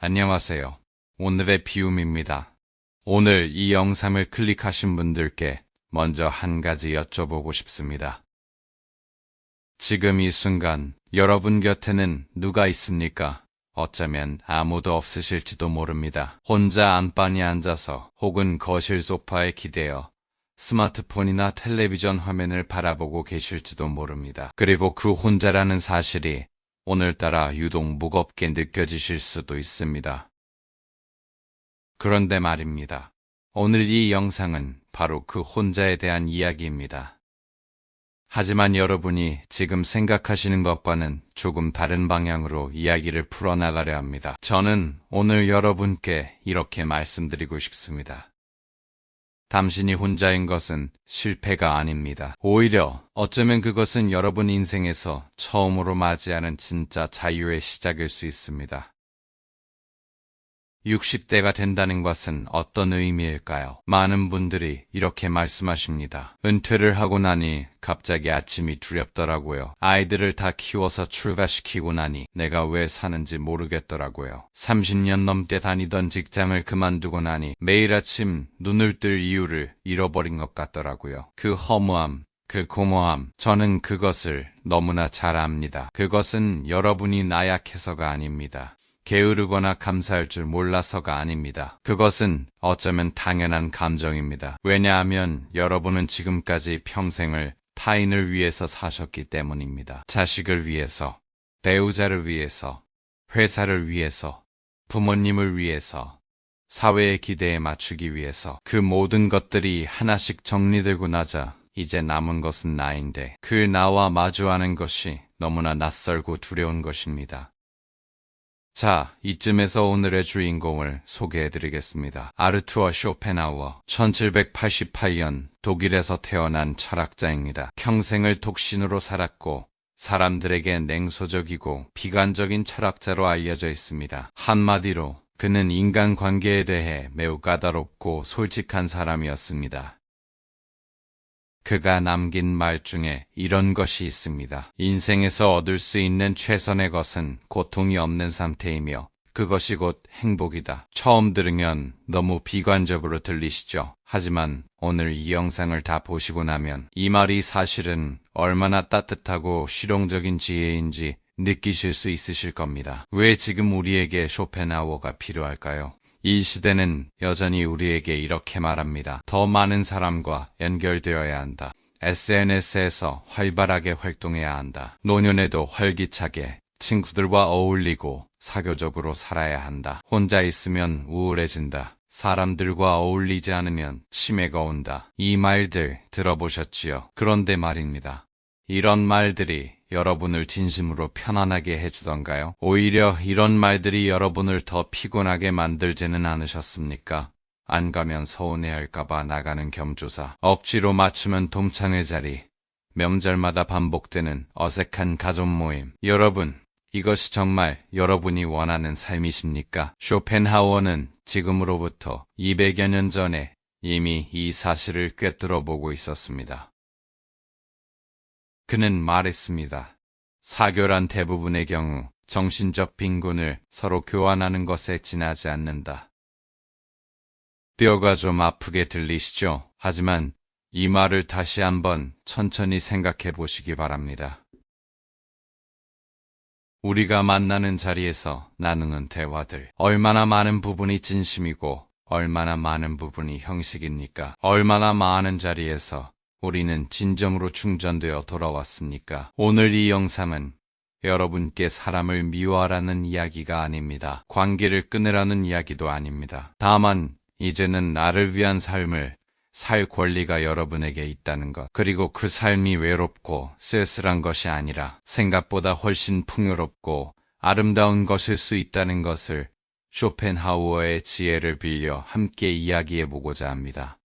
안녕하세요. 오늘의 비움입니다. 오늘 이 영상을 클릭하신 분들께 먼저 한 가지 여쭤보고 싶습니다. 지금 이 순간 여러분 곁에는 누가 있습니까? 어쩌면 아무도 없으실지도 모릅니다. 혼자 안방에 앉아서 혹은 거실 소파에 기대어 스마트폰이나 텔레비전 화면을 바라보고 계실지도 모릅니다. 그리고 그 혼자라는 사실이 오늘따라 유독 무겁게 느껴지실 수도 있습니다. 그런데 말입니다. 오늘 이 영상은 바로 그 혼자에 대한 이야기입니다. 하지만 여러분이 지금 생각하시는 것과는 조금 다른 방향으로 이야기를 풀어나가려 합니다. 저는 오늘 여러분께 이렇게 말씀드리고 싶습니다. 당신이 혼자인 것은 실패가 아닙니다. 오히려 어쩌면 그것은 여러분 인생에서 처음으로 맞이하는 진짜 자유의 시작일 수 있습니다. 60대가 된다는 것은 어떤 의미일까요? 많은 분들이 이렇게 말씀하십니다. 은퇴를 하고 나니 갑자기 아침이 두렵더라고요. 아이들을 다 키워서 출가시키고 나니 내가 왜 사는지 모르겠더라고요. 30년 넘게 다니던 직장을 그만두고 나니 매일 아침 눈을 뜰 이유를 잃어버린 것 같더라고요. 그 허무함, 그 공허함, 저는 그것을 너무나 잘 압니다. 그것은 여러분이 나약해서가 아닙니다. 게으르거나 감사할 줄 몰라서가 아닙니다. 그것은 어쩌면 당연한 감정입니다. 왜냐하면 여러분은 지금까지 평생을 타인을 위해서 사셨기 때문입니다. 자식을 위해서, 배우자를 위해서, 회사를 위해서, 부모님을 위해서, 사회의 기대에 맞추기 위해서 그 모든 것들이 하나씩 정리되고 나자 이제 남은 것은 나인데 그 나와 마주하는 것이 너무나 낯설고 두려운 것입니다. 자, 이쯤에서 오늘의 주인공을 소개해드리겠습니다. 아르투어 쇼펜하우어, 1788년 독일에서 태어난 철학자입니다. 평생을 독신으로 살았고 사람들에게 냉소적이고 비관적인 철학자로 알려져 있습니다. 한마디로 그는 인간관계에 대해 매우 까다롭고 솔직한 사람이었습니다. 그가 남긴 말 중에 이런 것이 있습니다. 인생에서 얻을 수 있는 최선의 것은 고통이 없는 상태이며 그것이 곧 행복이다. 처음 들으면 너무 비관적으로 들리시죠? 하지만 오늘 이 영상을 다 보시고 나면 이 말이 사실은 얼마나 따뜻하고 실용적인 지혜인지 느끼실 수 있으실 겁니다. 왜 지금 우리에게 쇼펜하우어가 필요할까요? 이 시대는 여전히 우리에게 이렇게 말합니다. 더 많은 사람과 연결되어야 한다. SNS에서 활발하게 활동해야 한다. 노년에도 활기차게 친구들과 어울리고 사교적으로 살아야 한다. 혼자 있으면 우울해진다. 사람들과 어울리지 않으면 치매가 온다. 이 말들 들어보셨지요? 그런데 말입니다. 이런 말들이 여러분을 진심으로 편안하게 해주던가요? 오히려 이런 말들이 여러분을 더 피곤하게 만들지는 않으셨습니까? 안 가면 서운해할까봐 나가는 겸조사, 억지로 맞추면 동창회 자리, 명절마다 반복되는 어색한 가족 모임. 여러분, 이것이 정말 여러분이 원하는 삶이십니까? 쇼펜하우어는 지금으로부터 200여 년 전에 이미 이 사실을 꿰뚫어 보고 있었습니다. 그는 말했습니다. 사교란 대부분의 경우 정신적 빈곤을 서로 교환하는 것에 지나지 않는다. 뼈가 좀 아프게 들리시죠? 하지만 이 말을 다시 한번 천천히 생각해 보시기 바랍니다. 우리가 만나는 자리에서 나누는 대화들, 얼마나 많은 부분이 진심이고 얼마나 많은 부분이 형식입니까? 얼마나 많은 자리에서 우리는 진정으로 충전되어 돌아왔습니까? 오늘 이 영상은 여러분께 사람을 미워하라는 이야기가 아닙니다. 관계를 끊으라는 이야기도 아닙니다. 다만 이제는 나를 위한 삶을 살 권리가 여러분에게 있다는 것, 그리고 그 삶이 외롭고 쓸쓸한 것이 아니라 생각보다 훨씬 풍요롭고 아름다운 것일 수 있다는 것을 쇼펜하우어의 지혜를 빌려 함께 이야기해보고자 합니다.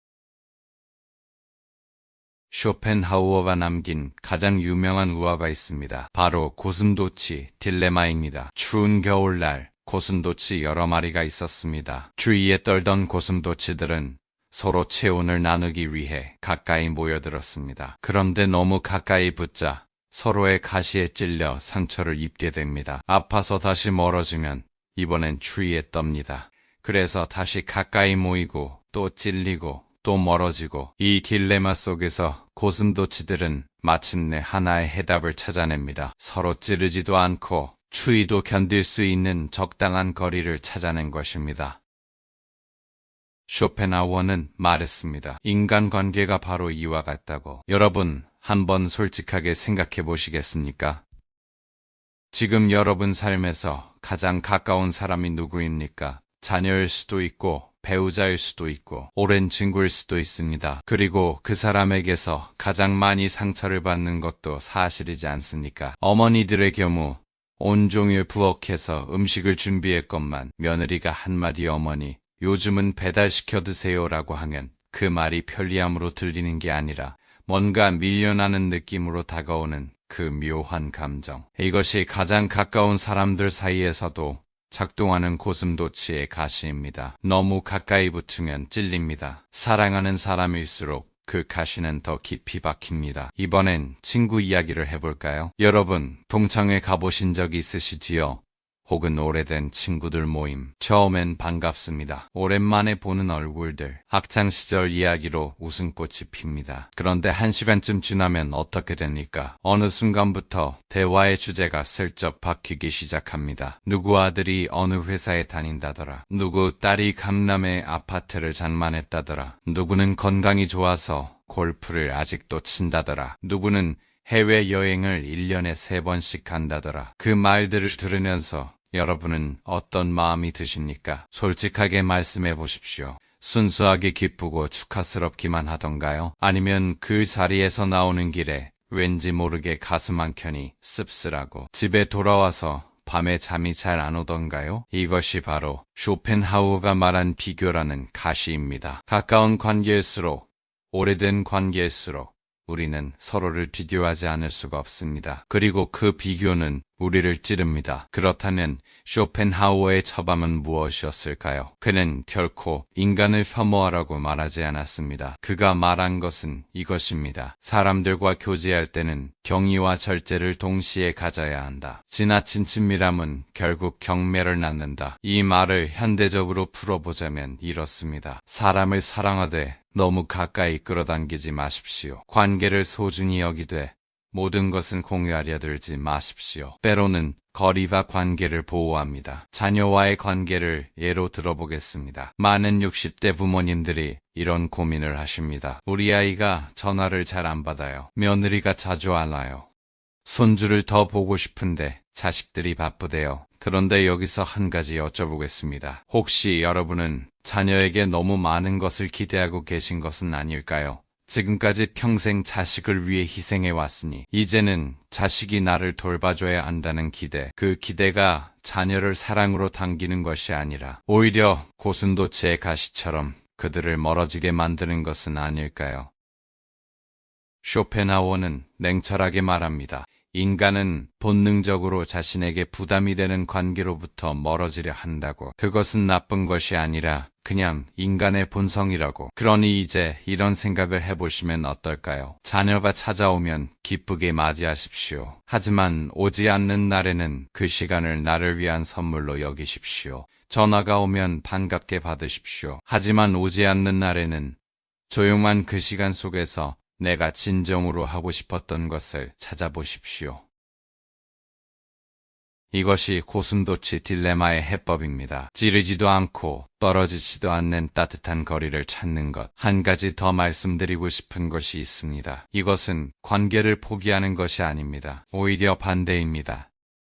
쇼펜하우어가 남긴 가장 유명한 우화가 있습니다. 바로 고슴도치 딜레마입니다. 추운 겨울날 고슴도치 여러 마리가 있었습니다. 주위에 떨던 고슴도치들은 서로 체온을 나누기 위해 가까이 모여들었습니다. 그런데 너무 가까이 붙자 서로의 가시에 찔려 상처를 입게 됩니다. 아파서 다시 멀어지면 이번엔 추위에 떱니다. 그래서 다시 가까이 모이고 또 찔리고 또 멀어지고 이 딜레마 속에서 고슴도치들은 마침내 하나의 해답을 찾아냅니다. 서로 찌르지도 않고 추위도 견딜 수 있는 적당한 거리를 찾아낸 것입니다. 쇼펜하우어는 말했습니다. 인간관계가 바로 이와 같다고. 여러분, 한번 솔직하게 생각해 보시겠습니까? 지금 여러분 삶에서 가장 가까운 사람이 누구입니까? 자녀일 수도 있고 배우자일 수도 있고 오랜 친구일 수도 있습니다. 그리고 그 사람에게서 가장 많이 상처를 받는 것도 사실이지 않습니까? 어머니들의 경우 온종일 부엌에서 음식을 준비했건만 며느리가 한마디 어머니 요즘은 배달시켜 드세요라고 하면 그 말이 편리함으로 들리는 게 아니라 뭔가 밀려나는 느낌으로 다가오는 그 묘한 감정. 이것이 가장 가까운 사람들 사이에서도 작동하는 고슴도치의 가시입니다. 너무 가까이 붙으면 찔립니다. 사랑하는 사람일수록 그 가시는 더 깊이 박힙니다. 이번엔 친구 이야기를 해볼까요? 여러분, 동창회 가보신 적 있으시지요? 혹은 오래된 친구들 모임. 처음엔 반갑습니다. 오랜만에 보는 얼굴들. 학창시절 이야기로 웃음꽃이 핍니다. 그런데 1시간쯤 지나면 어떻게 됩니까? 어느 순간부터 대화의 주제가 슬쩍 바뀌기 시작합니다. 누구 아들이 어느 회사에 다닌다더라. 누구 딸이 강남의 아파트를 장만했다더라. 누구는 건강이 좋아서 골프를 아직도 친다더라. 누구는 해외여행을 1년에 3번씩 간다더라. 그 말들을 들으면서 여러분은 어떤 마음이 드십니까? 솔직하게 말씀해 보십시오. 순수하게 기쁘고 축하스럽기만 하던가요? 아니면 그 자리에서 나오는 길에 왠지 모르게 가슴 한켠이 씁쓸하고 집에 돌아와서 밤에 잠이 잘 안 오던가요? 이것이 바로 쇼펜하우어가 말한 비교라는 가시입니다. 가까운 관계일수록, 오래된 관계일수록 우리는 서로를 비교하지 않을 수가 없습니다. 그리고 그 비교는 우리를 찌릅니다. 그렇다면 쇼펜하우어의 처방은 무엇이었을까요? 그는 결코 인간을 혐오하라고 말하지 않았습니다. 그가 말한 것은 이것입니다. 사람들과 교제할 때는 경의와 절제를 동시에 가져야 한다. 지나친 친밀함은 결국 경멸을 낳는다. 이 말을 현대적으로 풀어보자면 이렇습니다. 사람을 사랑하되 너무 가까이 끌어당기지 마십시오. 관계를 소중히 여기되 모든 것은 공유하려 들지 마십시오. 때로는 거리와 관계를 보호합니다. 자녀와의 관계를 예로 들어보겠습니다. 많은 60대 부모님들이 이런 고민을 하십니다. 우리 아이가 전화를 잘 안 받아요. 며느리가 자주 안 와요. 손주를 더 보고 싶은데 자식들이 바쁘대요. 그런데 여기서 한 가지 여쭤보겠습니다. 혹시 여러분은 자녀에게 너무 많은 것을 기대하고 계신 것은 아닐까요? 지금까지 평생 자식을 위해 희생해 왔으니 이제는 자식이 나를 돌봐줘야 한다는 기대, 그 기대가 자녀를 사랑으로 당기는 것이 아니라 오히려 고슴도치의 가시처럼 그들을 멀어지게 만드는 것은 아닐까요? 쇼펜하우어는 냉철하게 말합니다. 인간은 본능적으로 자신에게 부담이 되는 관계로부터 멀어지려 한다고. 그것은 나쁜 것이 아니라 그냥 인간의 본성이라고. 그러니 이제 이런 생각을 해보시면 어떨까요? 자녀가 찾아오면 기쁘게 맞이하십시오. 하지만 오지 않는 날에는 그 시간을 나를 위한 선물로 여기십시오. 전화가 오면 반갑게 받으십시오. 하지만 오지 않는 날에는 조용한 그 시간 속에서 내가 진정으로 하고 싶었던 것을 찾아보십시오. 이것이 고슴도치 딜레마의 해법입니다. 찌르지도 않고 떨어지지도 않는 따뜻한 거리를 찾는 것. 한 가지 더 말씀드리고 싶은 것이 있습니다. 이것은 관계를 포기하는 것이 아닙니다. 오히려 반대입니다.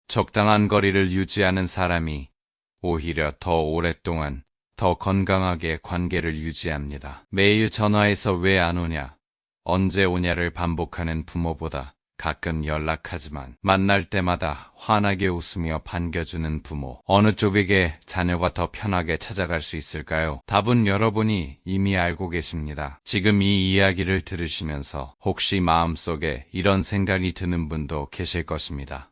적당한 거리를 유지하는 사람이 오히려 더 오랫동안 더 건강하게 관계를 유지합니다. 매일 전화해서 왜 안 오냐? 언제 오냐를 반복하는 부모보다 가끔 연락하지만 만날 때마다 환하게 웃으며 반겨주는 부모. 어느 쪽에게 자녀가 더 편하게 찾아갈 수 있을까요? 답은 여러분이 이미 알고 계십니다. 지금 이 이야기를 들으시면서 혹시 마음속에 이런 생각이 드는 분도 계실 것입니다.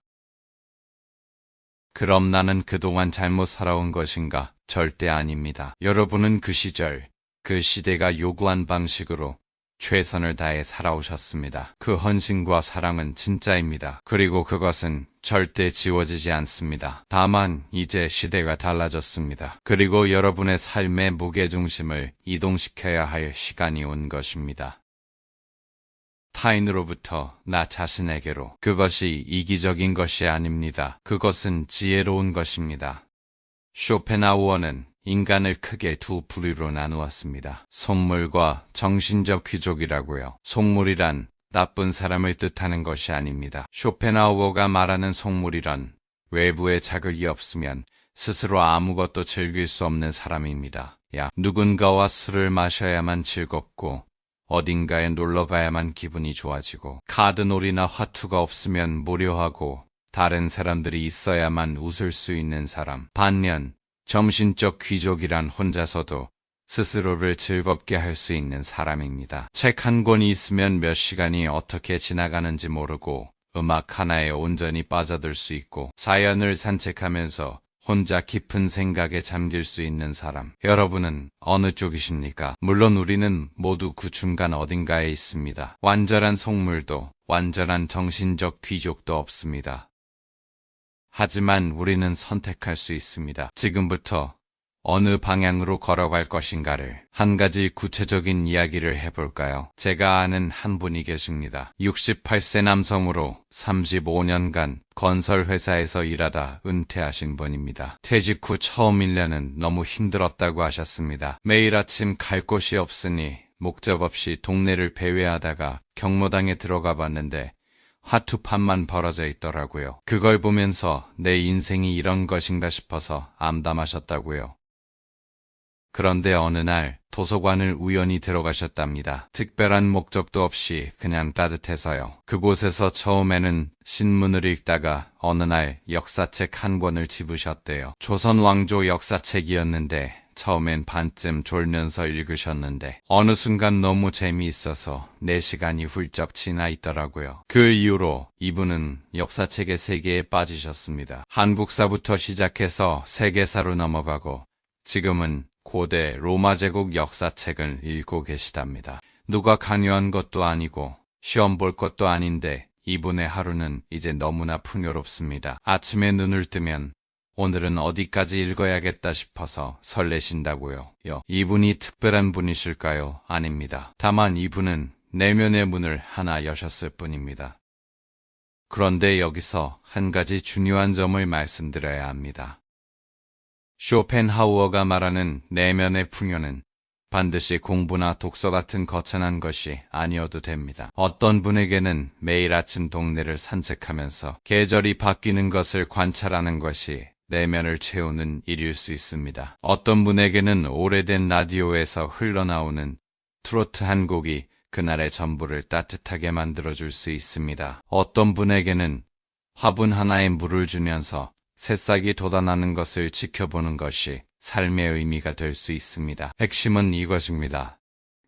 그럼 나는 그동안 잘못 살아온 것인가? 절대 아닙니다. 여러분은 그 시절, 그 시대가 요구한 방식으로 최선을 다해 살아오셨습니다. 그 헌신과 사랑은 진짜입니다. 그리고 그것은 절대 지워지지 않습니다. 다만 이제 시대가 달라졌습니다. 그리고 여러분의 삶의 무게중심을 이동시켜야 할 시간이 온 것입니다. 타인으로부터 나 자신에게로. 그것이 이기적인 것이 아닙니다. 그것은 지혜로운 것입니다. 쇼펜하우어는 인간을 크게 두 부류로 나누었습니다. 속물과 정신적 귀족이라고요. 속물이란 나쁜 사람을 뜻하는 것이 아닙니다. 쇼펜하우어가 말하는 속물이란 외부에 자극이 없으면 스스로 아무것도 즐길 수 없는 사람입니다. 누군가와 술을 마셔야만 즐겁고 어딘가에 놀러가야만 기분이 좋아지고 카드놀이나 화투가 없으면 무료하고 다른 사람들이 있어야만 웃을 수 있는 사람. 반면 정신적 귀족이란 혼자서도 스스로를 즐겁게 할 수 있는 사람입니다. 책 한 권이 있으면 몇 시간이 어떻게 지나가는지 모르고 음악 하나에 온전히 빠져들 수 있고 자연을 산책하면서 혼자 깊은 생각에 잠길 수 있는 사람. 여러분은 어느 쪽이십니까? 물론 우리는 모두 그 중간 어딘가에 있습니다. 완전한 속물도 완전한 정신적 귀족도 없습니다. 하지만 우리는 선택할 수 있습니다. 지금부터 어느 방향으로 걸어갈 것인가를. 한 가지 구체적인 이야기를 해볼까요? 제가 아는 한 분이 계십니다. 68세 남성으로 35년간 건설회사에서 일하다 은퇴하신 분입니다. 퇴직 후 처음 1년은 너무 힘들었다고 하셨습니다. 매일 아침 갈 곳이 없으니 목적 없이 동네를 배회하다가 경로당에 들어가 봤는데 화투판만 벌어져 있더라고요. 그걸 보면서 내 인생이 이런 것인가 싶어서 암담하셨다고요. 그런데 어느 날 도서관을 우연히 들어가셨답니다. 특별한 목적도 없이 그냥 따뜻해서요. 그곳에서 처음에는 신문을 읽다가 어느 날 역사책 한 권을 집으셨대요. 조선 왕조 역사책이었는데 처음엔 반쯤 졸면서 읽으셨는데 어느 순간 너무 재미있어서 4시간이 훌쩍 지나 있더라고요. 그 이후로 이분은 역사책의 세계에 빠지셨습니다. 한국사부터 시작해서 세계사로 넘어가고 지금은 고대 로마 제국 역사책을 읽고 계시답니다. 누가 강요한 것도 아니고 시험 볼 것도 아닌데 이분의 하루는 이제 너무나 풍요롭습니다. 아침에 눈을 뜨면 오늘은 어디까지 읽어야겠다 싶어서 설레신다고요. 이분이 특별한 분이실까요? 아닙니다. 다만 이분은 내면의 문을 하나 여셨을 뿐입니다. 그런데 여기서 한 가지 중요한 점을 말씀드려야 합니다. 쇼펜하우어가 말하는 내면의 풍요는 반드시 공부나 독서 같은 거창한 것이 아니어도 됩니다. 어떤 분에게는 매일 아침 동네를 산책하면서 계절이 바뀌는 것을 관찰하는 것이 내면을 채우는 일일 수 있습니다. 어떤 분에게는 오래된 라디오에서 흘러나오는 트로트 한 곡이 그날의 전부를 따뜻하게 만들어줄 수 있습니다. 어떤 분에게는 화분 하나에 물을 주면서 새싹이 돋아나는 것을 지켜보는 것이 삶의 의미가 될 수 있습니다. 핵심은 이것입니다.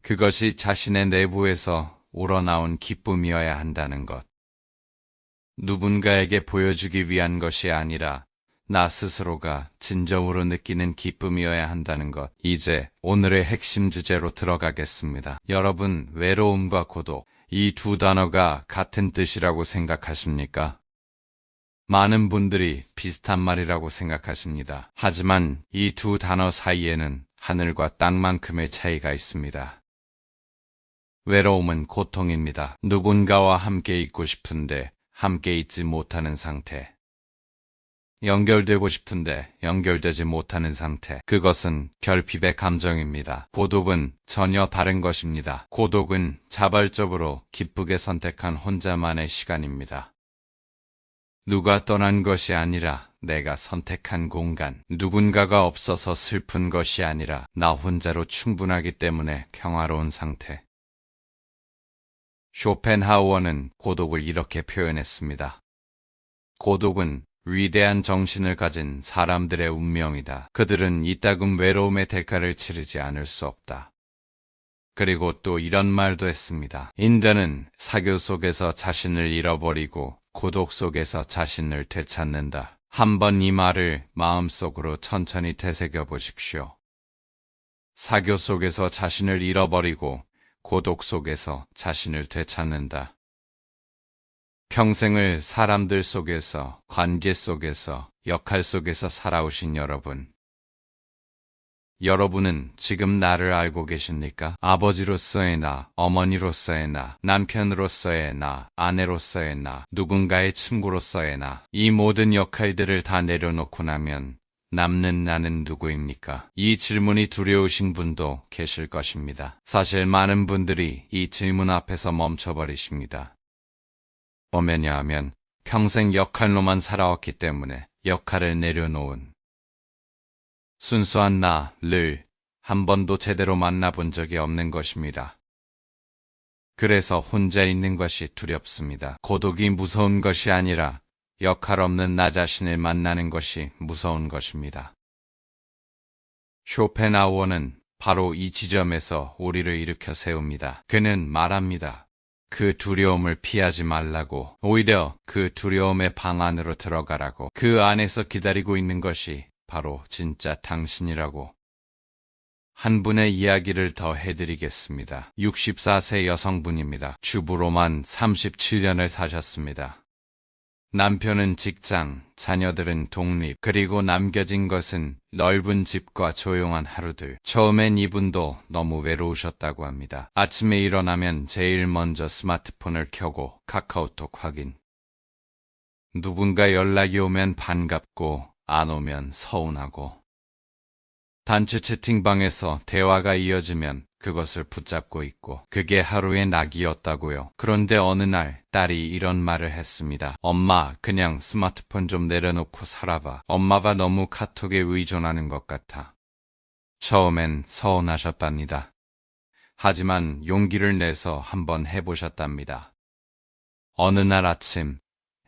그것이 자신의 내부에서 우러나온 기쁨이어야 한다는 것. 누군가에게 보여주기 위한 것이 아니라 나 스스로가 진정으로 느끼는 기쁨이어야 한다는 것. 이제 오늘의 핵심 주제로 들어가겠습니다. 여러분, 외로움과 고독, 이 두 단어가 같은 뜻이라고 생각하십니까? 많은 분들이 비슷한 말이라고 생각하십니다. 하지만 이 두 단어 사이에는 하늘과 땅만큼의 차이가 있습니다. 외로움은 고통입니다. 누군가와 함께 있고 싶은데 함께 있지 못하는 상태. 연결되고 싶은데 연결되지 못하는 상태. 그것은 결핍의 감정입니다. 고독은 전혀 다른 것입니다. 고독은 자발적으로 기쁘게 선택한 혼자만의 시간입니다. 누가 떠난 것이 아니라 내가 선택한 공간. 누군가가 없어서 슬픈 것이 아니라 나 혼자로 충분하기 때문에 평화로운 상태. 쇼펜하우어는 고독을 이렇게 표현했습니다. 고독은 위대한 정신을 가진 사람들의 운명이다. 그들은 이따금 외로움의 대가를 치르지 않을 수 없다. 그리고 또 이런 말도 했습니다. 인간은 사교 속에서 자신을 잃어버리고 고독 속에서 자신을 되찾는다. 한번 이 말을 마음속으로 천천히 되새겨 보십시오. 사교 속에서 자신을 잃어버리고 고독 속에서 자신을 되찾는다. 평생을 사람들 속에서, 관계 속에서, 역할 속에서 살아오신 여러분. 여러분은 지금 나를 알고 계십니까? 아버지로서의 나, 어머니로서의 나, 남편으로서의 나, 아내로서의 나, 누군가의 친구로서의 나, 이 모든 역할들을 다 내려놓고 나면 남는 나는 누구입니까? 이 질문이 두려우신 분도 계실 것입니다. 사실 많은 분들이 이 질문 앞에서 멈춰버리십니다. 왜냐하면 평생 역할로만 살아왔기 때문에 역할을 내려놓은 순수한 나를 한 번도 제대로 만나본 적이 없는 것입니다. 그래서 혼자 있는 것이 두렵습니다. 고독이 무서운 것이 아니라 역할 없는 나 자신을 만나는 것이 무서운 것입니다. 쇼펜하우어는 바로 이 지점에서 우리를 일으켜 세웁니다. 그는 말합니다. 그 두려움을 피하지 말라고, 오히려 그 두려움의 방 안으로 들어가라고, 그 안에서 기다리고 있는 것이 바로 진짜 당신이라고. 한 분의 이야기를 더 해드리겠습니다. 64세 여성분입니다. 주부로만 37년을 사셨습니다. 남편은 직장, 자녀들은 독립, 그리고 남겨진 것은 넓은 집과 조용한 하루들. 처음엔 이분도 너무 외로우셨다고 합니다. 아침에 일어나면 제일 먼저 스마트폰을 켜고 카카오톡 확인. 누군가 연락이 오면 반갑고 안 오면 서운하고. 단체 채팅방에서 대화가 이어지면 그것을 붙잡고 있고, 그게 하루의 낙이었다고요. 그런데 어느 날 딸이 이런 말을 했습니다. 엄마, 그냥 스마트폰 좀 내려놓고 살아봐. 엄마가 너무 카톡에 의존하는 것 같아. 처음엔 서운하셨답니다. 하지만 용기를 내서 한번 해보셨답니다. 어느 날 아침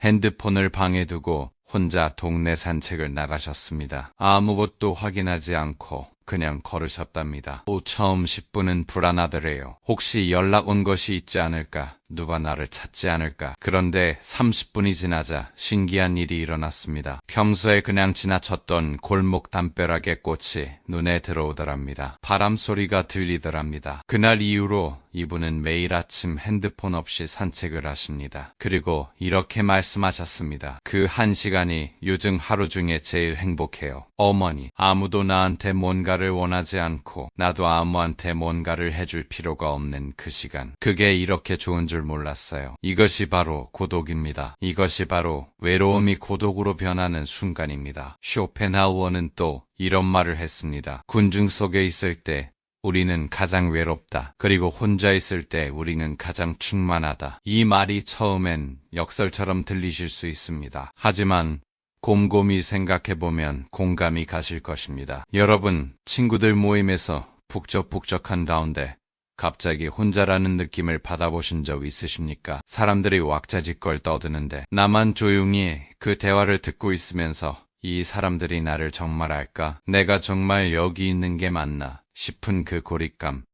핸드폰을 방에 두고 혼자 동네 산책을 나가셨습니다. 아무것도 확인하지 않고 그냥 걸으셨답니다. 처음 10분은 불안하더래요. 혹시 연락 온 것이 있지 않을까? 누가 나를 찾지 않을까? 그런데 30분이 지나자 신기한 일이 일어났습니다. 평소에 그냥 지나쳤던 골목 담벼락의 꽃이 눈에 들어오더랍니다. 바람 소리가 들리더랍니다. 그날 이후로 이분은 매일 아침 핸드폰 없이 산책을 하십니다. 그리고 이렇게 말씀하셨습니다. 그 1시간이 요즘 하루 중에 제일 행복해요. 어머니, 아무도 나한테 뭔가를 원하지 않고 나도 아무한테 뭔가를 해줄 필요가 없는 그 시간. 그게 이렇게 좋은 줄 몰랐어요. 이것이 바로 고독입니다. 이것이 바로 외로움이 고독으로 변하는 순간입니다. 쇼펜하우어는 또 이런 말을 했습니다. 군중 속에 있을 때 우리는 가장 외롭다. 그리고 혼자 있을 때 우리는 가장 충만하다. 이 말이 처음엔 역설처럼 들리실 수 있습니다. 하지만 곰곰이 생각해보면 공감이 가실 것입니다. 여러분, 친구들 모임에서 북적북적한 가운데 갑자기 혼자라는 느낌을 받아보신 적 있으십니까? 사람들이 왁자지껄 떠드는데 나만 조용히 그 대화를 듣고 있으면서 이 사람들이 나를 정말 알까? 내가 정말 여기 있는 게 맞나? 싶은 그 고립감.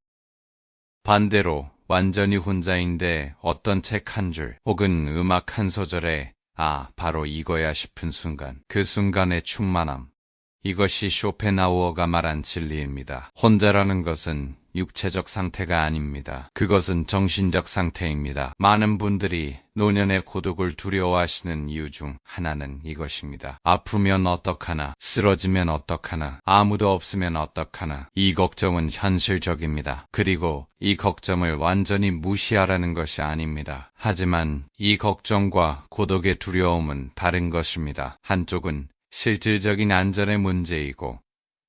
반대로 완전히 혼자인데 어떤 책 한 줄 혹은 음악 한 소절에 바로 이거야 싶은 순간. 그 순간의 충만함. 이것이 쇼펜하우어가 말한 진리입니다. 혼자라는 것은 육체적 상태가 아닙니다. 그것은 정신적 상태입니다. 많은 분들이 노년의 고독을 두려워하시는 이유 중 하나는 이것입니다. 아프면 어떡하나, 쓰러지면 어떡하나, 아무도 없으면 어떡하나. 이 걱정은 현실적입니다. 그리고 이 걱정을 완전히 무시하라는 것이 아닙니다. 하지만 이 걱정과 고독의 두려움은 다른 것입니다. 한쪽은 실질적인 안전의 문제이고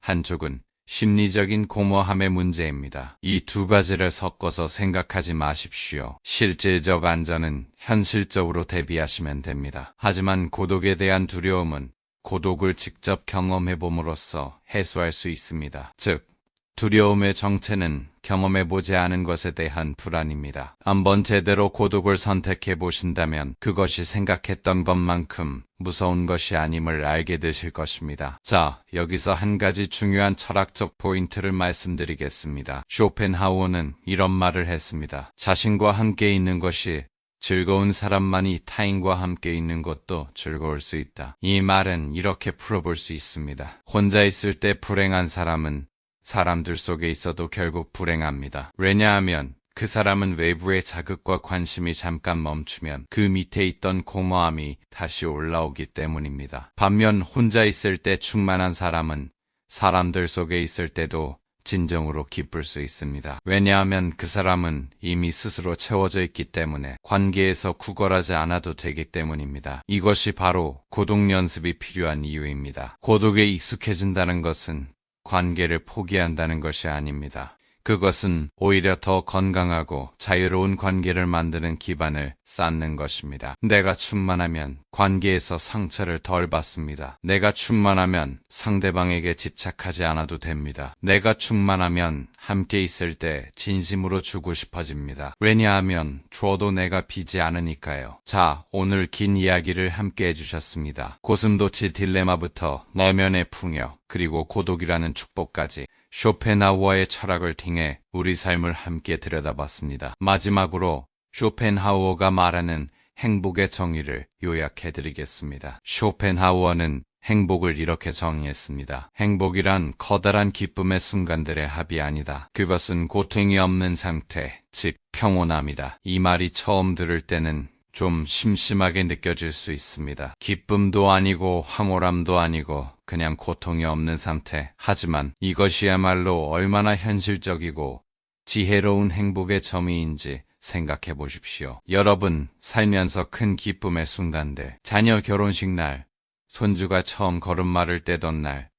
한쪽은 심리적인 공허함의 문제입니다. 이 두 가지를 섞어서 생각하지 마십시오. 실질적 안전은 현실적으로 대비하시면 됩니다. 하지만 고독에 대한 두려움은 고독을 직접 경험해봄으로써 해소할 수 있습니다. 즉, 두려움의 정체는 경험해보지 않은 것에 대한 불안입니다. 한번 제대로 고독을 선택해 보신다면 그것이 생각했던 것만큼 무서운 것이 아님을 알게 되실 것입니다. 자, 여기서 한 가지 중요한 철학적 포인트를 말씀드리겠습니다. 쇼펜하우어는 이런 말을 했습니다. 자신과 함께 있는 것이 즐거운 사람만이 타인과 함께 있는 것도 즐거울 수 있다. 이 말은 이렇게 풀어볼 수 있습니다. 혼자 있을 때 불행한 사람은 사람들 속에 있어도 결국 불행합니다. 왜냐하면 그 사람은 외부의 자극과 관심이 잠깐 멈추면 그 밑에 있던 공허함이 다시 올라오기 때문입니다. 반면 혼자 있을 때 충만한 사람은 사람들 속에 있을 때도 진정으로 기쁠 수 있습니다. 왜냐하면 그 사람은 이미 스스로 채워져 있기 때문에 관계에서 구걸하지 않아도 되기 때문입니다. 이것이 바로 고독 연습이 필요한 이유입니다. 고독에 익숙해진다는 것은 관계를 포기한다는 것이 아닙니다. 그것은 오히려 더 건강하고 자유로운 관계를 만드는 기반을 쌓는 것입니다. 내가 충만하면 관계에서 상처를 덜 받습니다. 내가 충만하면 상대방에게 집착하지 않아도 됩니다. 내가 충만하면 함께 있을 때 진심으로 주고 싶어집니다. 왜냐하면 줘도 내가 비지 않으니까요. 자, 오늘 긴 이야기를 함께 해주셨습니다. 고슴도치 딜레마부터 내면의 풍요, 그리고 고독이라는 축복까지 쇼펜하우어의 철학을 통해 우리 삶을 함께 들여다봤습니다. 마지막으로 쇼펜하우어가 말하는 행복의 정의를 요약해드리겠습니다. 쇼펜하우어는 행복을 이렇게 정의했습니다. 행복이란 커다란 기쁨의 순간들의 합이 아니다. 그것은 고통이 없는 상태, 즉 평온함이다. 이 말이 처음 들을 때는 좀 심심하게 느껴질 수 있습니다. 기쁨도 아니고 황홀함도 아니고 그냥 고통이 없는 상태. 하지만 이것이야말로 얼마나 현실적이고 지혜로운 행복의 점이인지 생각해 보십시오. 여러분, 살면서 큰 기쁨의 순간들, 자녀 결혼식 날, 손주가 처음 걸음마를 떼던 날,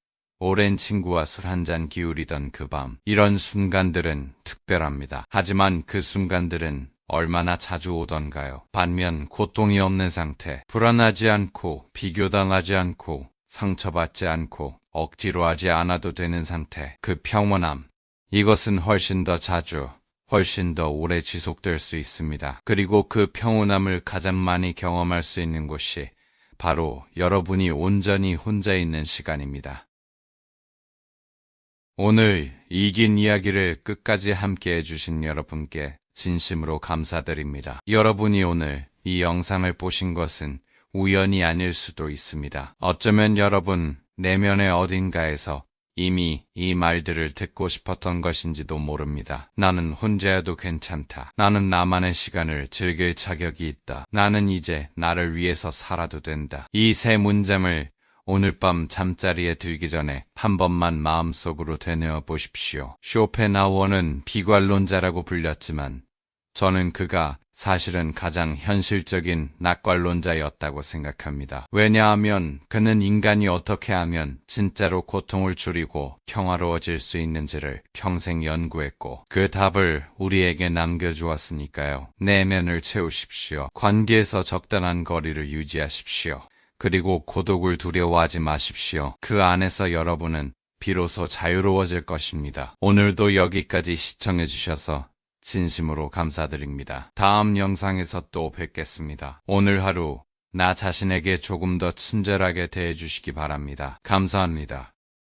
오랜 친구와 술 한잔 기울이던 그 밤, 이런 순간들은 특별합니다. 하지만 그 순간들은 얼마나 자주 오던가요? 반면 고통이 없는 상태, 불안하지 않고 비교당하지 않고 상처받지 않고 억지로 하지 않아도 되는 상태, 그 평온함, 이것은 훨씬 더 자주, 훨씬 더 오래 지속될 수 있습니다. 그리고 그 평온함을 가장 많이 경험할 수 있는 곳이 바로 여러분이 온전히 혼자 있는 시간입니다. 오늘 이 긴 이야기를 끝까지 함께 해주신 여러분께 진심으로 감사드립니다. 여러분이 오늘 이 영상을 보신 것은 우연이 아닐 수도 있습니다. 어쩌면 여러분 내면의 어딘가에서 이미 이 말들을 듣고 싶었던 것인지도 모릅니다. 나는 혼자여도 괜찮다. 나는 나만의 시간을 즐길 자격이 있다. 나는 이제 나를 위해서 살아도 된다. 이 세 문장을 오늘 밤 잠자리에 들기 전에 한 번만 마음속으로 되뇌어 보십시오. 쇼펜하우어는 비관론자라고 불렸지만 저는 그가 사실은 가장 현실적인 낙관론자였다고 생각합니다. 왜냐하면 그는 인간이 어떻게 하면 진짜로 고통을 줄이고 평화로워질 수 있는지를 평생 연구했고 그 답을 우리에게 남겨주었으니까요. 내면을 채우십시오. 관계에서 적당한 거리를 유지하십시오. 그리고 고독을 두려워하지 마십시오. 그 안에서 여러분은 비로소 자유로워질 것입니다. 오늘도 여기까지 시청해주셔서 진심으로 감사드립니다. 다음 영상에서 또 뵙겠습니다. 오늘 하루 나 자신에게 조금 더 친절하게 대해주시기 바랍니다. 감사합니다.